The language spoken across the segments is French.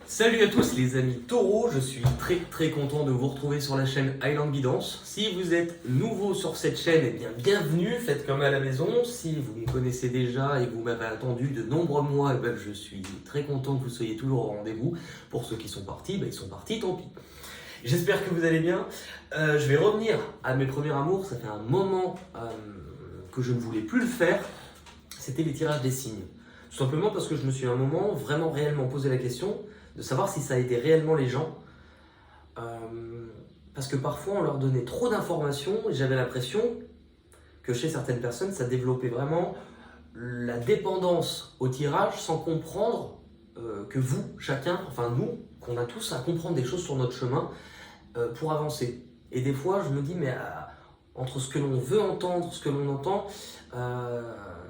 Salut à tous les amis taureaux, je suis très content de vous retrouver sur la chaîne Highland Guidance. Si vous êtes nouveau sur cette chaîne, eh bien bienvenue, faites comme à la maison. Si vous me connaissez déjà et que vous m'avez attendu de nombreux mois, eh bien, je suis très content que vous soyez toujours au rendez-vous. Pour ceux qui sont partis, ils sont partis, tant pis. J'espère que vous allez bien. Je vais revenir à mes premiers amours, ça fait un moment que je ne voulais plus le faire. C'était les tirages des signes. Tout simplement parce que je me suis à un moment vraiment réellement posé la question de savoir si ça aidait réellement les gens. Parce que parfois on leur donnait trop d'informations et j'avais l'impression que chez certaines personnes ça développait vraiment la dépendance au tirage sans comprendre que vous, chacun, enfin nous, qu'on a tous à comprendre des choses sur notre chemin pour avancer. Et des fois je me dis mais entre ce que l'on veut entendre, ce que l'on entend,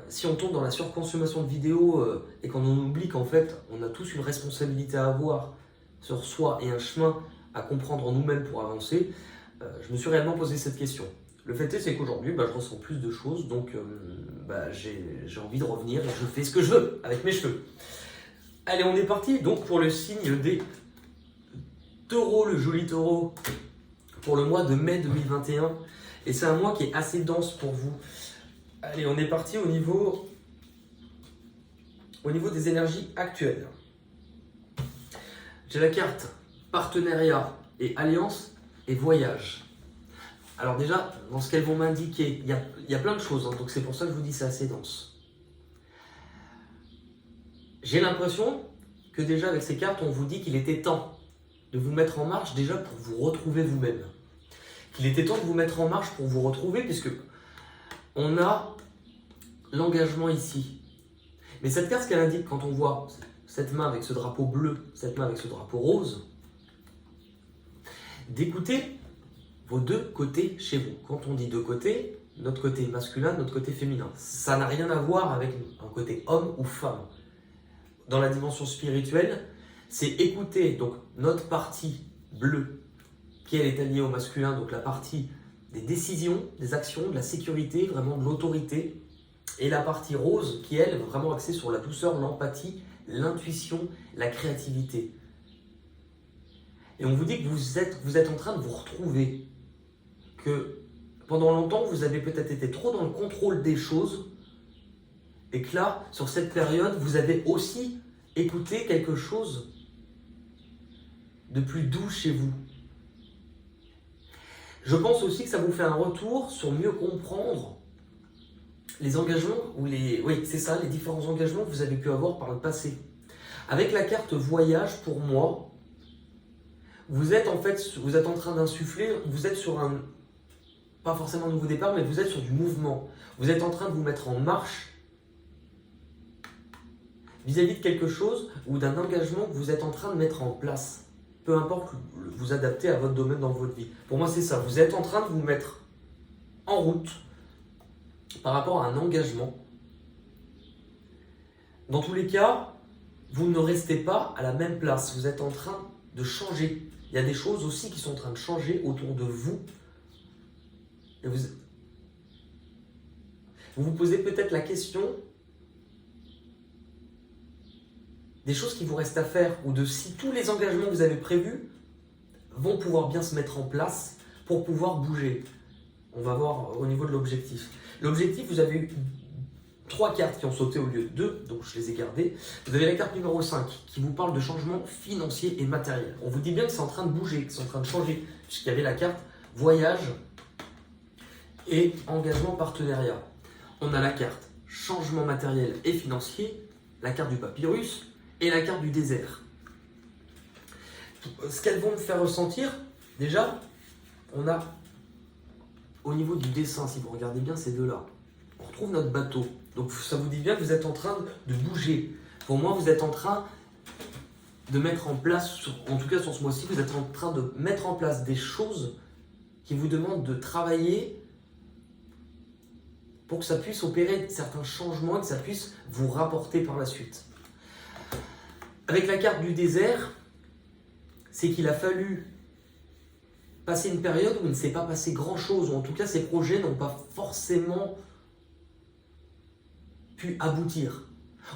si on tombe dans la surconsommation de vidéos et qu'on oublie qu'en fait on a tous une responsabilité à avoir sur soi et un chemin à comprendre en nous-mêmes pour avancer, je me suis réellement posé cette question. Le fait est, c'est qu'aujourd'hui, je ressens plus de choses, donc j'ai envie de revenir et je fais ce que je veux avec mes cheveux. Allez, on est parti donc pour le signe des taureaux, le joli taureau, pour le mois de mai 2021. Et c'est un mois qui est assez dense pour vous. Allez, on est parti au niveau des énergies actuelles. J'ai la carte partenariat et alliance et voyage. Alors déjà, dans ce qu'elles vont m'indiquer, il y a plein de choses, donc c'est pour ça que je vous dis c'est assez dense. J'ai l'impression que déjà avec ces cartes, on vous dit qu'il était temps de vous mettre en marche déjà pour vous retrouver vous-même. Qu'il était temps de vous mettre en marche pour vous retrouver, puisque on a l'engagement ici. Mais cette carte, ce qu'elle indique, quand on voit cette main avec ce drapeau bleu, cette main avec ce drapeau rose, d'écouter vos deux côtés chez vous. Quand on dit deux côtés, notre côté masculin, notre côté féminin. Ça n'a rien à voir avec un côté homme ou femme. Dans la dimension spirituelle, c'est écouter donc notre partie bleue, qui elle est alliée au masculin, donc la partie des décisions, des actions, de la sécurité, vraiment de l'autorité, et la partie rose qui elle est vraiment axée sur la douceur, l'empathie, l'intuition, la créativité. Et on vous dit que vous êtes en train de vous retrouver, que pendant longtemps vous avez peut-être été trop dans le contrôle des choses, et que là, sur cette période, vous avez aussi écouté quelque chose de plus doux chez vous. Je pense aussi que ça vous fait un retour sur mieux comprendre les engagements, les différents engagements que vous avez pu avoir par le passé. Avec la carte voyage, pour moi, vous êtes en train d'insuffler, vous êtes sur un, pas forcément un nouveau départ, mais vous êtes sur du mouvement. Vous êtes en train de vous mettre en marche vis-à-vis de quelque chose ou d'un engagement que vous êtes en train de mettre en place. Peu importe, vous adaptez à votre domaine dans votre vie. Pour moi, c'est ça. Vous êtes en train de vous mettre en route par rapport à un engagement. Dans tous les cas, vous ne restez pas à la même place. Vous êtes en train de changer. Il y a des choses aussi qui sont en train de changer autour de vous. Et vous vous posez peut-être la question des choses qui vous restent à faire ou de si tous les engagements que vous avez prévus vont pouvoir bien se mettre en place pour pouvoir bouger. On va voir au niveau de l'objectif. L'objectif, vous avez eu 3 cartes qui ont sauté au lieu de 2, donc je les ai gardées. Vous avez la carte numéro 5 qui vous parle de changement financier et matériel. On vous dit bien que c'est en train de bouger, que c'est en train de changer, puisqu'il y avait la carte voyage et engagement partenariat. On a la carte changement matériel et financier, la carte du papyrus et la carte du désert. Ce qu'elles vont me faire ressentir, déjà, on a au niveau du dessin, si vous regardez bien ces deux-là, on retrouve notre bateau. Donc ça vous dit bien que vous êtes en train de bouger. Pour moi, vous êtes en train de mettre en place, en tout cas sur ce mois-ci, vous êtes en train de mettre en place des choses qui vous demandent de travailler pour que ça puisse opérer certains changements et que ça puisse vous rapporter par la suite. Avec la carte du désert, c'est qu'il a fallu passer une période où il ne s'est pas passé grand-chose, ou en tout cas ces projets n'ont pas forcément pu aboutir.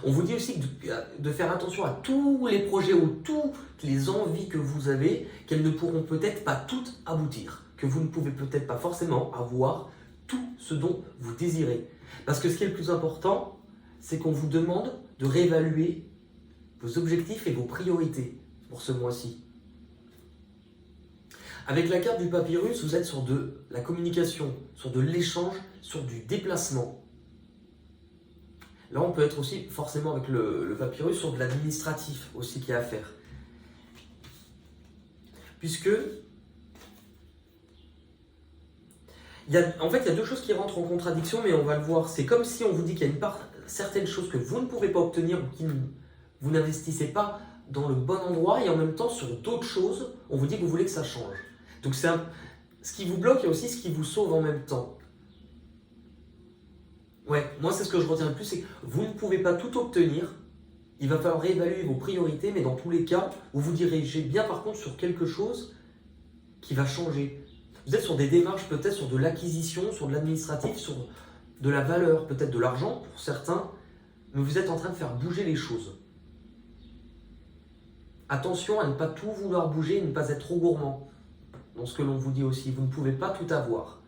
On vous dit aussi de faire attention à tous les projets ou toutes les envies que vous avez, qu'elles ne pourront peut-être pas toutes aboutir, que vous ne pouvez peut-être pas forcément avoir tout ce dont vous désirez. Parce que ce qui est le plus important, c'est qu'on vous demande de réévaluer vos objectifs et vos priorités pour ce mois-ci. Avec la carte du papyrus, vous êtes sur de la communication, sur de l'échange, sur du déplacement. Là, on peut être aussi, forcément avec le papyrus, sur de l'administratif aussi qu'il y a à faire. Puisque, en fait, il y a deux choses qui rentrent en contradiction, mais on va le voir. C'est comme si on vous dit qu'il y a certaines choses que vous ne pouvez pas obtenir ou que vous n'investissez pas dans le bon endroit, et en même temps, sur d'autres choses, on vous dit que vous voulez que ça change. Donc, ce qui vous bloque et aussi ce qui vous sauve en même temps. Ouais, moi c'est ce que je retiens le plus, c'est que vous ne pouvez pas tout obtenir. Il va falloir réévaluer vos priorités, mais dans tous les cas, vous vous dirigez bien par contre sur quelque chose qui va changer. Vous êtes sur des démarches peut-être sur de l'acquisition, sur de l'administratif, sur de la valeur, peut-être de l'argent pour certains, mais vous êtes en train de faire bouger les choses. Attention à ne pas tout vouloir bouger et ne pas être trop gourmand dans ce que l'on vous dit aussi. Vous ne pouvez pas tout avoir.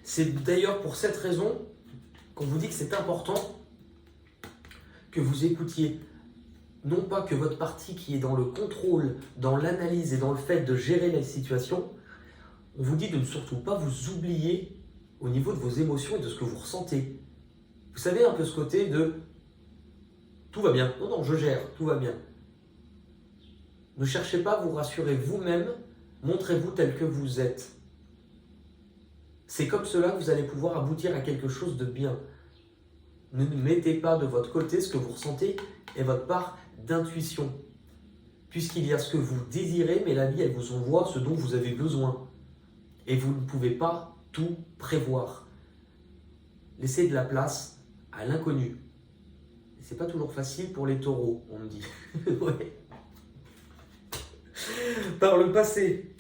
C'est d'ailleurs pour cette raison qu'on vous dit que c'est important que vous écoutiez, non pas que votre partie qui est dans le contrôle, dans l'analyse et dans le fait de gérer les situations, on vous dit de ne surtout pas vous oublier au niveau de vos émotions et de ce que vous ressentez. Vous savez un peu ce côté de « tout va bien ». Non, non, je gère, tout va bien. Ne cherchez pas à vous rassurer vous-même, montrez-vous tel que vous êtes. C'est comme cela que vous allez pouvoir aboutir à quelque chose de bien. Ne mettez pas de votre côté ce que vous ressentez et votre part d'intuition. Puisqu'il y a ce que vous désirez, mais la vie, elle vous envoie ce dont vous avez besoin. Et vous ne pouvez pas tout prévoir. Laissez de la place à l'inconnu. C'est pas toujours facile pour les taureaux, on me dit. Ouais. Par le passé,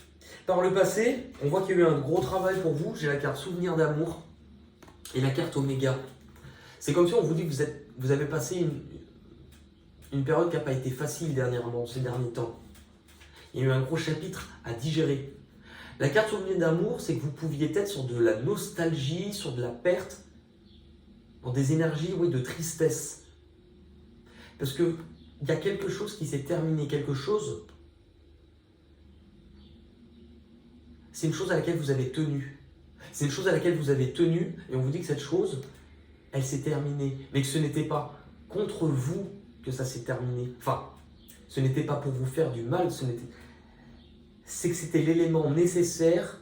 on voit qu'il y a eu un gros travail pour vous. J'ai la carte souvenir d'amour et la carte oméga. C'est comme si on vous dit que vous avez passé une période qui n'a pas été facile dernièrement, ces derniers temps. Il y a eu un gros chapitre à digérer. La carte souvenir d'amour, c'est que vous pouviez être sur de la nostalgie, sur de la perte, dans des énergies de tristesse. Parce qu'il y a quelque chose qui s'est terminé, quelque chose. C'est une chose à laquelle vous avez tenu. C'est une chose à laquelle vous avez tenu et on vous dit que cette chose, elle s'est terminée. Mais que ce n'était pas contre vous que ça s'est terminé. Enfin, ce n'était pas pour vous faire du mal, c'est que c'était l'élément nécessaire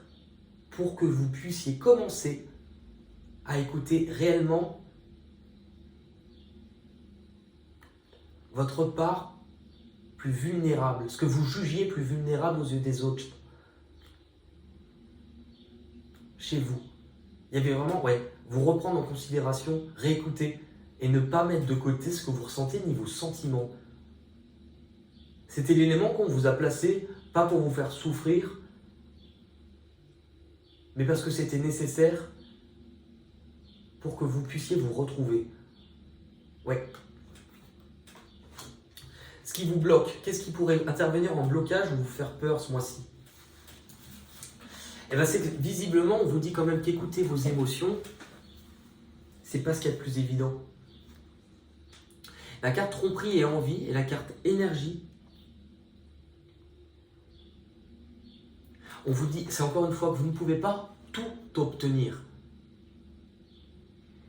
pour que vous puissiez commencer à écouter réellement votre part plus vulnérable, ce que vous jugiez plus vulnérable aux yeux des autres. Chez vous. Il y avait vraiment, vous reprendre en considération, réécouter et ne pas mettre de côté ce que vous ressentez ni vos sentiments. C'était l'élément qu'on vous a placé, pas pour vous faire souffrir, mais parce que c'était nécessaire pour que vous puissiez vous retrouver. Ouais. Ce qui vous bloque, qu'est-ce qui pourrait intervenir en blocage ou vous faire peur ce mois-ci ? Eh bien, c'est que visiblement, on vous dit quand même qu'écouter vos émotions, c'est pas ce qu'il y a de plus évident. La carte tromperie et envie et la carte énergie. On vous dit, c'est encore une fois que vous ne pouvez pas tout obtenir.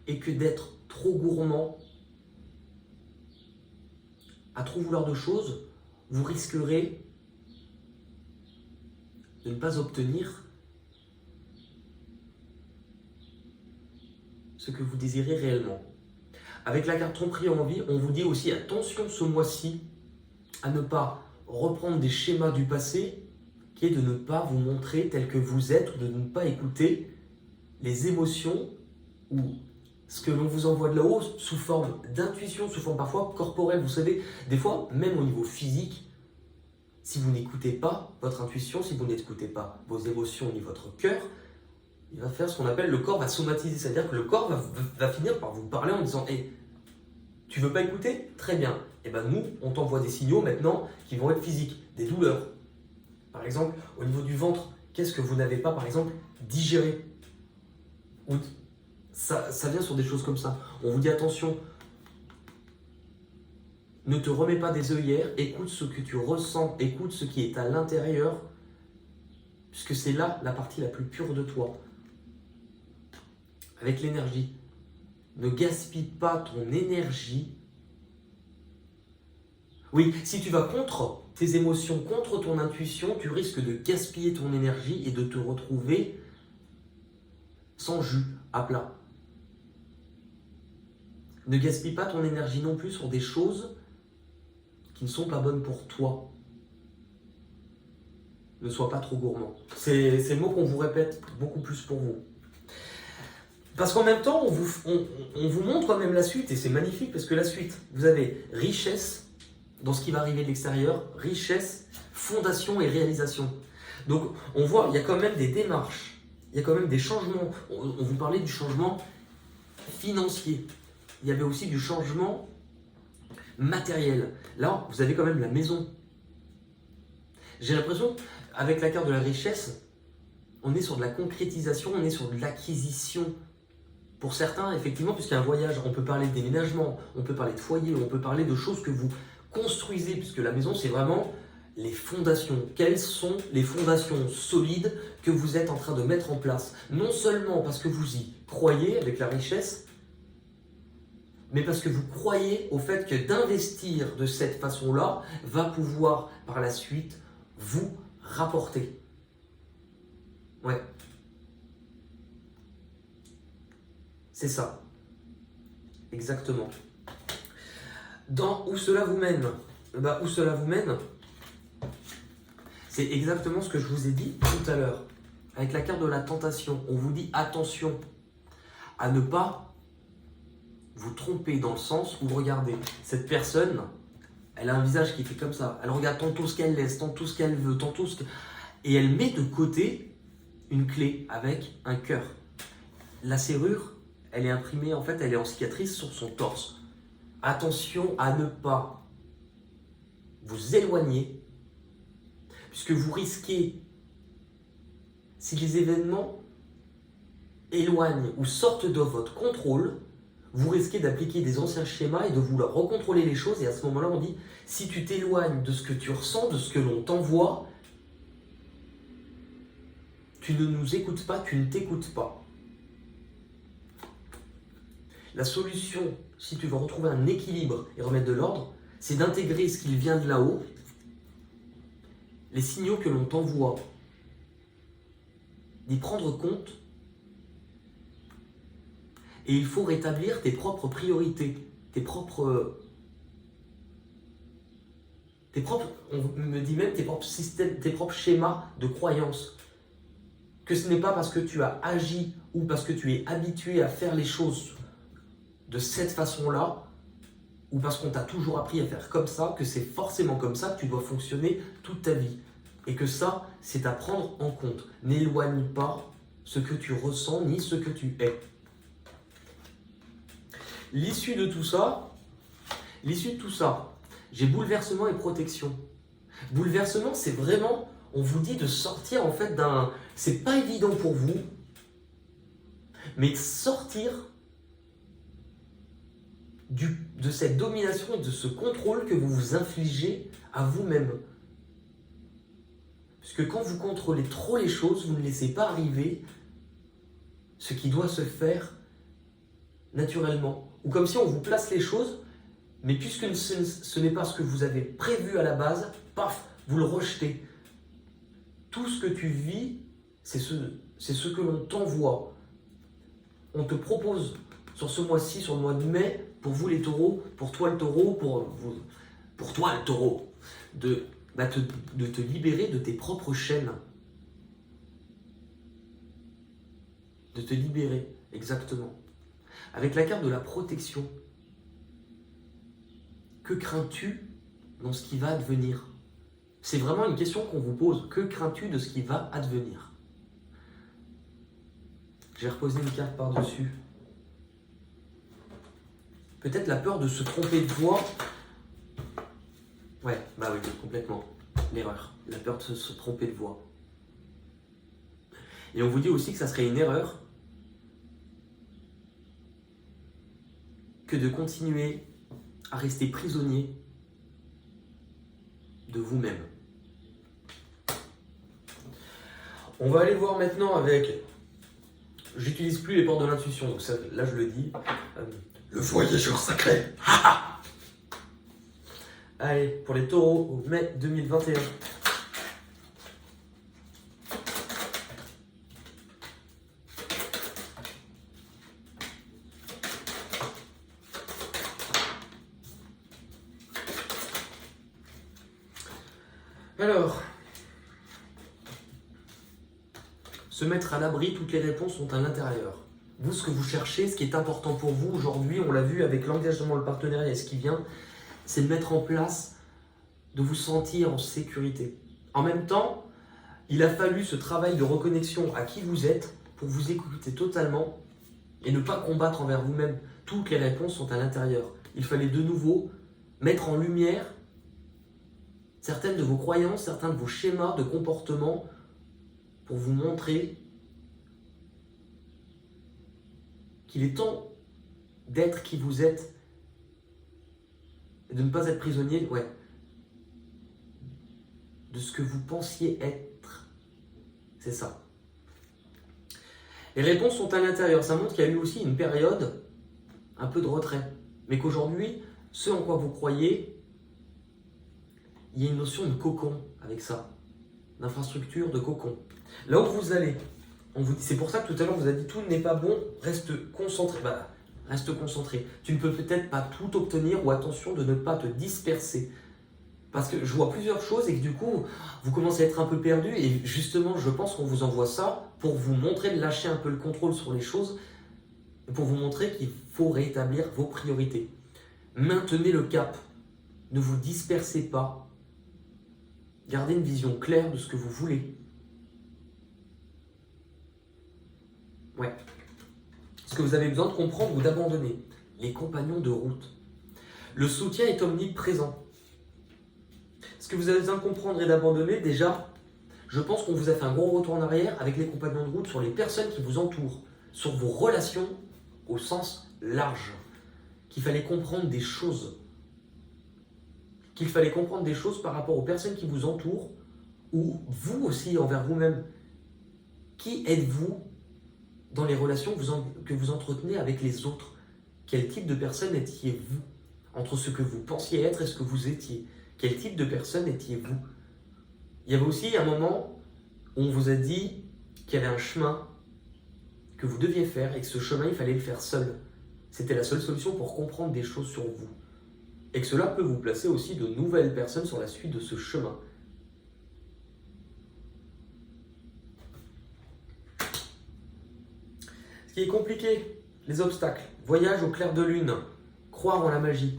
Et que d'être trop gourmand, à trop vouloir de choses, vous risquerez de ne pas obtenir ce que vous désirez réellement. Avec la carte tromperie et envie, on vous dit aussi attention ce mois-ci à ne pas reprendre des schémas du passé, qui est de ne pas vous montrer tel que vous êtes, ou de ne pas écouter les émotions ou ce que l'on vous envoie de là-haut sous forme d'intuition, sous forme parfois corporelle. Vous savez, des fois, même au niveau physique, si vous n'écoutez pas votre intuition, si vous n'écoutez pas vos émotions ni votre cœur, il va faire ce qu'on appelle le corps va somatiser. C'est-à-dire que le corps va finir par vous parler en disant hey, tu veux pas écouter? Très bien. Et ben nous, on t'envoie des signaux maintenant qui vont être physiques, des douleurs. Par exemple, au niveau du ventre, qu'est-ce que vous n'avez pas, par exemple, digéré? Ou ça vient sur des choses comme ça. On vous dit attention, ne te remets pas des œillères, écoute ce que tu ressens, écoute ce qui est à l'intérieur, puisque c'est là la partie la plus pure de toi. Avec l'énergie. Ne gaspille pas ton énergie. Oui, si tu vas contre tes émotions, contre ton intuition, tu risques de gaspiller ton énergie et de te retrouver sans jus, à plat. Ne gaspille pas ton énergie non plus sur des choses qui ne sont pas bonnes pour toi. Ne sois pas trop gourmand. C'est le mot qu'on vous répète beaucoup plus pour vous. Parce qu'en même temps, on vous montre quand même la suite, et c'est magnifique parce que la suite, vous avez richesse dans ce qui va arriver de l'extérieur, richesse, fondation et réalisation. Donc on voit, il y a quand même des démarches, il y a quand même des changements. On vous parlait du changement financier, il y avait aussi du changement matériel. Là, vous avez quand même la maison. J'ai l'impression, avec la carte de la richesse, on est sur de la concrétisation, on est sur de l'acquisition. Pour certains, effectivement, puisqu'il y a un voyage, on peut parler de déménagement, on peut parler de foyer, on peut parler de choses que vous construisez, puisque la maison, c'est vraiment les fondations. Quelles sont les fondations solides que vous êtes en train de mettre en place? Non seulement parce que vous y croyez avec la richesse, mais parce que vous croyez au fait que d'investir de cette façon-là va pouvoir, par la suite, vous rapporter. Ouais. C'est ça. Exactement. Dans où cela vous mène, où cela vous mène, c'est exactement ce que je vous ai dit tout à l'heure. Avec la carte de la tentation, on vous dit attention à ne pas vous tromper dans le sens où, regardez, cette personne, elle a un visage qui fait comme ça. Elle regarde tantôt ce qu'elle laisse, tantôt ce qu'elle veut, tantôt ce que... Et elle met de côté une clé avec un cœur. La serrure, elle est imprimée, en fait, elle est en cicatrice sur son torse. Attention à ne pas vous éloigner, puisque vous risquez, si les événements éloignent ou sortent de votre contrôle, vous risquez d'appliquer des anciens schémas et de vouloir recontrôler les choses. Et à ce moment-là, on dit, si tu t'éloignes de ce que tu ressens, de ce que l'on t'envoie, tu ne nous écoutes pas, tu ne t'écoutes pas. La solution, si tu veux retrouver un équilibre et remettre de l'ordre, c'est d'intégrer ce qui vient de là-haut, les signaux que l'on t'envoie, d'y prendre compte, et il faut rétablir tes propres priorités, tes propres, on me dit même tes propres systèmes, tes propres schémas de croyance. Que ce n'est pas parce que tu as agi ou parce que tu es habitué à faire les choses de cette façon-là, ou parce qu'on t'a toujours appris à faire comme ça, que c'est forcément comme ça que tu dois fonctionner toute ta vie. Et que ça, c'est à prendre en compte. N'éloigne pas ce que tu ressens ni ce que tu es. L'issue de tout ça, j'ai bouleversement et protection. Bouleversement, c'est vraiment, on vous dit de sortir en fait d'un... C'est pas évident pour vous, mais de sortir de cette domination et de ce contrôle que vous vous infligez à vous-même. Puisque quand vous contrôlez trop les choses, vous ne laissez pas arriver ce qui doit se faire naturellement. Ou comme si on vous place les choses, mais puisque ce n'est pas ce que vous avez prévu à la base, paf, vous le rejetez. Tout ce que tu vis, c'est ce que l'on t'envoie. On te propose sur ce mois-ci, sur le mois de mai, pour vous les taureaux, pour toi le taureau, pour toi le taureau, de te libérer de tes propres chaînes. De te libérer, exactement. Avec la carte de la protection, que crains-tu dans ce qui va advenir? C'est vraiment une question qu'on vous pose. Que crains-tu de ce qui va advenir? J'ai reposé une carte par-dessus. Peut-être la peur de se tromper de voix. Ouais, bah oui, complètement. L'erreur. La peur de se tromper de voix. Et on vous dit aussi que ça serait une erreur que de continuer à rester prisonnier de vous-même. On va aller voir maintenant avec... J'utilise plus les portes de l'intuition, donc ça, là je le dis. Le voyageur sacré. Allez, pour les taureaux, au mai 2021. Alors, se mettre à l'abri, toutes les réponses sont à l'intérieur. Vous, ce que vous cherchez, ce qui est important pour vous aujourd'hui, on l'a vu avec l'engagement, le partenariat et ce qui vient, c'est de mettre en place, de vous sentir en sécurité. En même temps, il a fallu ce travail de reconnexion à qui vous êtes pour vous écouter totalement et ne pas combattre envers vous-même. Toutes les réponses sont à l'intérieur. Il fallait de nouveau mettre en lumière certaines de vos croyances, certains de vos schémas de comportement pour vous montrer qu'il est temps d'être qui vous êtes et de ne pas être prisonnier, de ce que vous pensiez être. C'est ça. Les réponses sont à l'intérieur. Ça montre qu'il y a eu aussi une période un peu de retrait. Mais qu'aujourd'hui, ce en quoi vous croyez, il y a une notion de cocon avec ça. D'infrastructure, de cocon. Là où vous allez, on vous dit, c'est pour ça que tout à l'heure, on vous a dit tout n'est pas bon, reste concentré. Reste concentré. Tu ne peux peut-être pas tout obtenir ou attention de ne pas te disperser. Parce que je vois plusieurs choses et que du coup, vous commencez à être un peu perdu et justement, je pense qu'on vous envoie ça pour vous montrer de lâcher un peu le contrôle sur les choses et pour vous montrer qu'il faut rétablir vos priorités. Maintenez le cap. Ne vous dispersez pas. Gardez une vision claire de ce que vous voulez. Ce que vous avez besoin de comprendre ou d'abandonner. Les compagnons de route. Le soutien est omniprésent. Ce que vous avez besoin de comprendre et d'abandonner, déjà, je pense qu'on vous a fait un gros retour en arrière avec les compagnons de route sur les personnes qui vous entourent, sur vos relations au sens large. Qu'il fallait comprendre des choses. Qu'il fallait comprendre des choses par rapport aux personnes qui vous entourent ou vous aussi envers vous-même. Qui êtes-vous dans les relations que vous entretenez avec les autres? Quel type de personne étiez-vous entre ce que vous pensiez être et ce que vous étiez? Quel type de personne étiez-vous? Il y avait aussi un moment où on vous a dit qu'il y avait un chemin que vous deviez faire et que ce chemin, il fallait le faire seul. C'était la seule solution pour comprendre des choses sur vous. Et que cela peut vous placer aussi de nouvelles personnes sur la suite de ce chemin. Ce qui est compliqué, les obstacles. Voyage au clair de lune. Croire en la magie.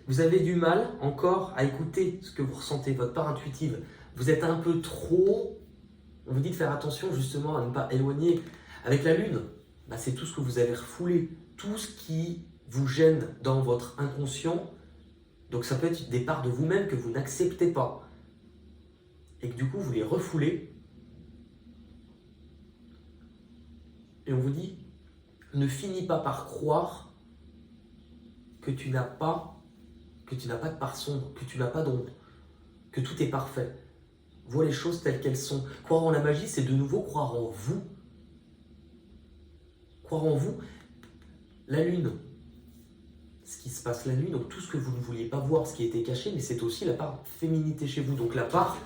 Vous avez du mal encore à écouter ce que vous ressentez, votre part intuitive. Vous êtes un peu trop... On vous dit de faire attention justement à ne pas éloigner. Avec la lune, c'est tout ce que vous avez refoulé. Tout ce qui vous gêne dans votre inconscient. Donc ça peut être des parts de vous-même que vous n'acceptez pas. Et que du coup vous les refoulez. Et on vous dit, ne finis pas par croire que tu n'as pas de part sombre, que tu n'as pas d'ombre, que tout est parfait. Vois les choses telles qu'elles sont. Croire en la magie, c'est de nouveau croire en vous. Croire en vous. La lune, ce qui se passe la nuit, donc tout ce que vous ne vouliez pas voir, ce qui était caché, mais c'est aussi la part féminité chez vous, donc la part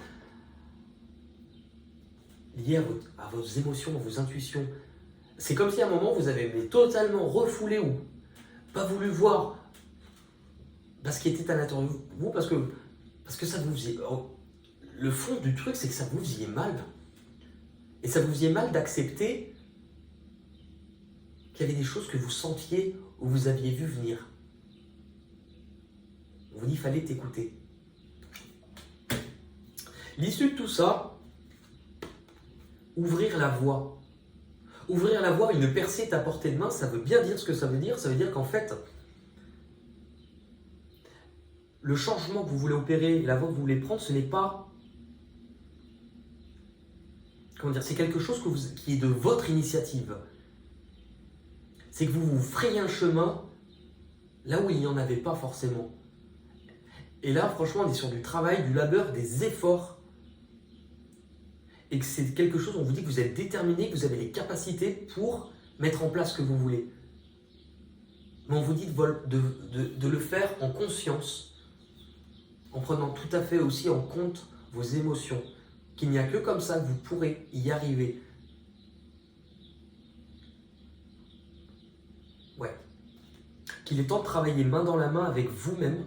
liée à vos émotions, à vos intuitions. C'est comme si à un moment vous avez totalement refoulé ou pas voulu voir ce qui était à l'intérieur de vous, parce que ça vous faisait... Le fond du truc, c'est que ça vous faisait mal. Et ça vous faisait mal d'accepter qu'il y avait des choses que vous sentiez ou vous aviez vu venir. On vous dit, il fallait t'écouter. L'issue de tout ça, ouvrir la voie. Ouvrir la voie, une percée est à portée de main, ça veut bien dire ce que ça veut dire. Ça veut dire qu'en fait, le changement que vous voulez opérer, la voie que vous voulez prendre, ce n'est pas... Comment dire? C'est quelque chose qui est de votre initiative. C'est que vous vous frayez un chemin là où il n'y en avait pas forcément. Et là, franchement, on est sur du travail, du labeur, des efforts. Et que c'est quelque chose, on vous dit que vous êtes déterminé, que vous avez les capacités pour mettre en place ce que vous voulez. Mais on vous dit de le faire en conscience, en prenant tout à fait aussi en compte vos émotions. Qu'il n'y a que comme ça que vous pourrez y arriver. Ouais. Qu'il est temps de travailler main dans la main avec vous-même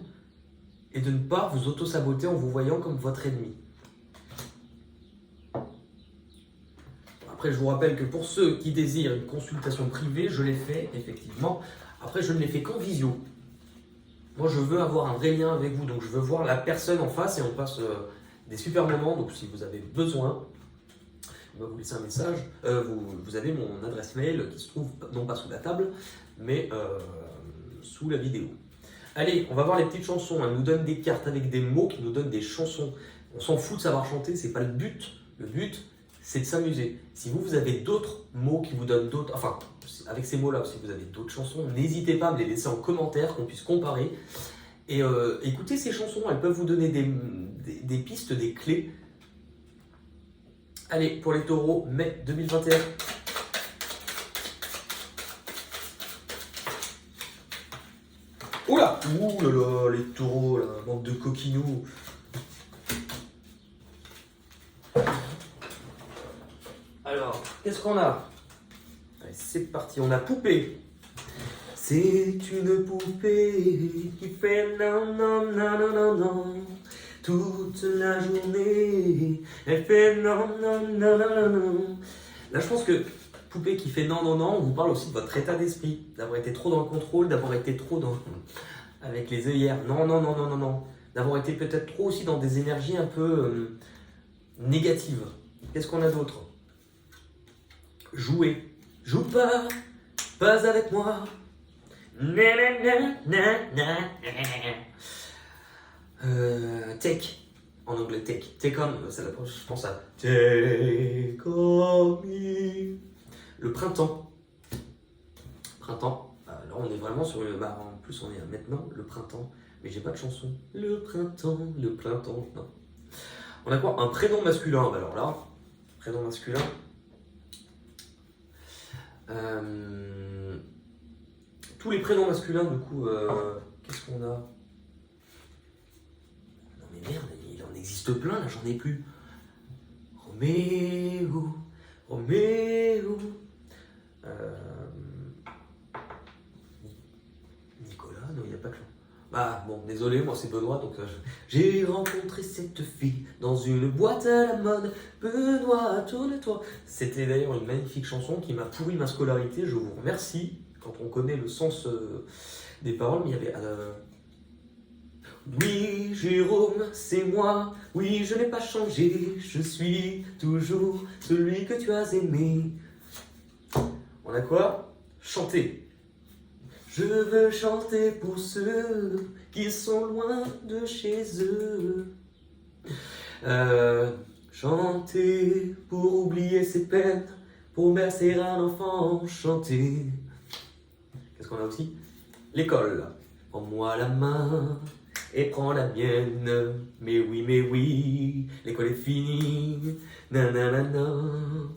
et de ne pas vous auto-saboter en vous voyant comme votre ennemi. Après, je vous rappelle que pour ceux qui désirent une consultation privée, je l'ai fait, effectivement. Après, je ne l'ai fait qu'en visio. Moi, je veux avoir un vrai lien avec vous, donc je veux voir la personne en face et on passe des super moments. Donc, si vous avez besoin, on va vous laisser un message. Vous avez mon adresse mail qui se trouve non pas sous la table, mais sous la vidéo. Allez, on va voir les petites chansons. Elle nous donne des cartes avec des mots qui nous donnent des chansons. On s'en fout de savoir chanter, c'est pas le but. Le but, c'est de s'amuser. Si vous avez d'autres mots qui vous donnent d'autres... Enfin, avec ces mots-là, si vous avez d'autres chansons, n'hésitez pas à me les laisser en commentaire, qu'on puisse comparer. Et écoutez ces chansons, elles peuvent vous donner des pistes, des clés. Allez, pour les taureaux, mai 2021. Oula! Ouh là là, les taureaux, là, bande de coquinous. Alors, qu'est-ce qu'on a? Allez, c'est parti, on a poupée. C'est une poupée qui fait non, non, non, non, non, non. Toute la journée, elle fait non, non, non, non, non, non. Là, je pense que poupée qui fait non, non, non, on vous parle aussi de votre état d'esprit, d'avoir été trop dans le contrôle, d'avoir été trop dans... avec les œillères. Non, non, non, non, non, non. D'avoir été peut-être trop aussi dans des énergies un peu négatives. Qu'est-ce qu'on a d'autre? Jouer. Joue pas avec moi. Take. En anglais, take. Take on, c'est la prochaine, je pense à Take on me. Le printemps. Printemps. Là, on est vraiment sur le. Bah, en plus, on est maintenant, le printemps. Mais j'ai pas de chanson. Le printemps, non. On a quoi? Un prénom masculin. Bah, alors là, prénom masculin. Tous les prénoms masculins, du coup, qu'est-ce qu'on a? Non mais merde, il en existe plein, là, j'en ai plus. Roméo. Nicolas, non, il n'y a pas que... Bah bon, désolé, moi c'est Benoît, donc j'ai rencontré cette fille dans une boîte à la mode. Benoît, tourne-toi. C'était d'ailleurs une magnifique chanson qui m'a pourri ma scolarité, je vous remercie. Quand on connaît le sens des paroles, mais il y avait... Oui, Jérôme, c'est moi. Oui, je n'ai pas changé. Je suis toujours celui que tu as aimé. On a quoi? Chanter. Je veux chanter pour ceux qui sont loin de chez eux. Chanter pour oublier ses peines, pour bercer un enfant, chanter. Qu'est-ce qu'on a aussi? L'école. Prends-moi la main et prends la mienne. Mais oui, l'école est finie. Nanana.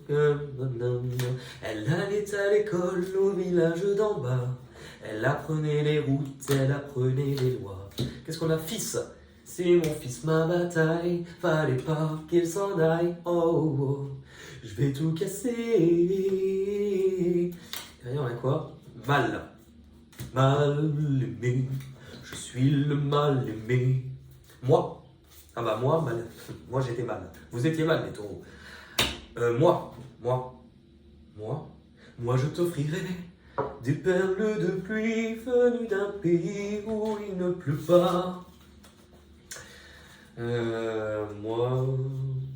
Elle allait à l'école au village d'en bas. Elle apprenait les routes, elle apprenait les lois. Qu'est-ce qu'on a? Fils. C'est mon fils, ma bataille. Fallait pas qu'il s'en aille. Oh, oh. Je vais tout casser. Derrière, on a quoi? Mal. Mal aimé. Je suis le mal aimé. Moi. Ah bah moi, mal. Moi j'étais mal. Vous étiez mal, les taureaux. Moi je t'offrirai des perles de pluie venues d'un pays où il ne pleut pas.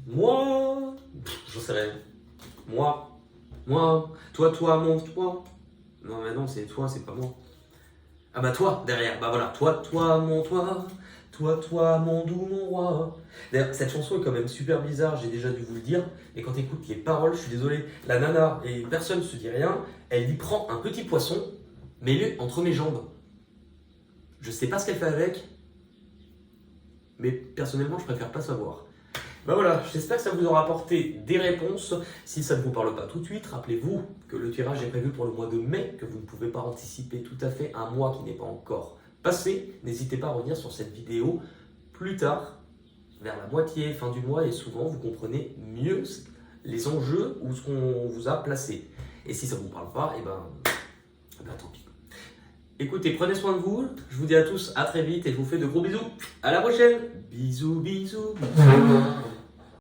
Moi, j'en sais rien. Moi, Moi, toi, mon toi. Non, mais non, c'est toi, c'est pas moi. Ah bah toi, derrière, bah voilà, toi, mon toi. Toi, mon doux, mon roi. D'ailleurs, cette chanson est quand même super bizarre, j'ai déjà dû vous le dire. Et quand t'écoutes les paroles, je suis désolé, la nana, et personne ne se dit rien, elle y prend un petit poisson, mets-le entre mes jambes. Je sais pas ce qu'elle fait avec, mais personnellement, je préfère pas savoir. Ben voilà, j'espère que ça vous aura apporté des réponses. Si ça ne vous parle pas tout de suite, rappelez-vous que le tirage est prévu pour le mois de mai, que vous ne pouvez pas anticiper tout à fait un mois qui n'est pas encore passé. N'hésitez pas à revenir sur cette vidéo plus tard, vers la moitié, fin du mois, et souvent vous comprenez mieux les enjeux ou ce qu'on vous a placé. Et si ça ne vous parle pas, et ben tant pis. Écoutez, prenez soin de vous. Je vous dis à tous à très vite et je vous fais de gros bisous. À la prochaine. Bisous, bisous, bisous.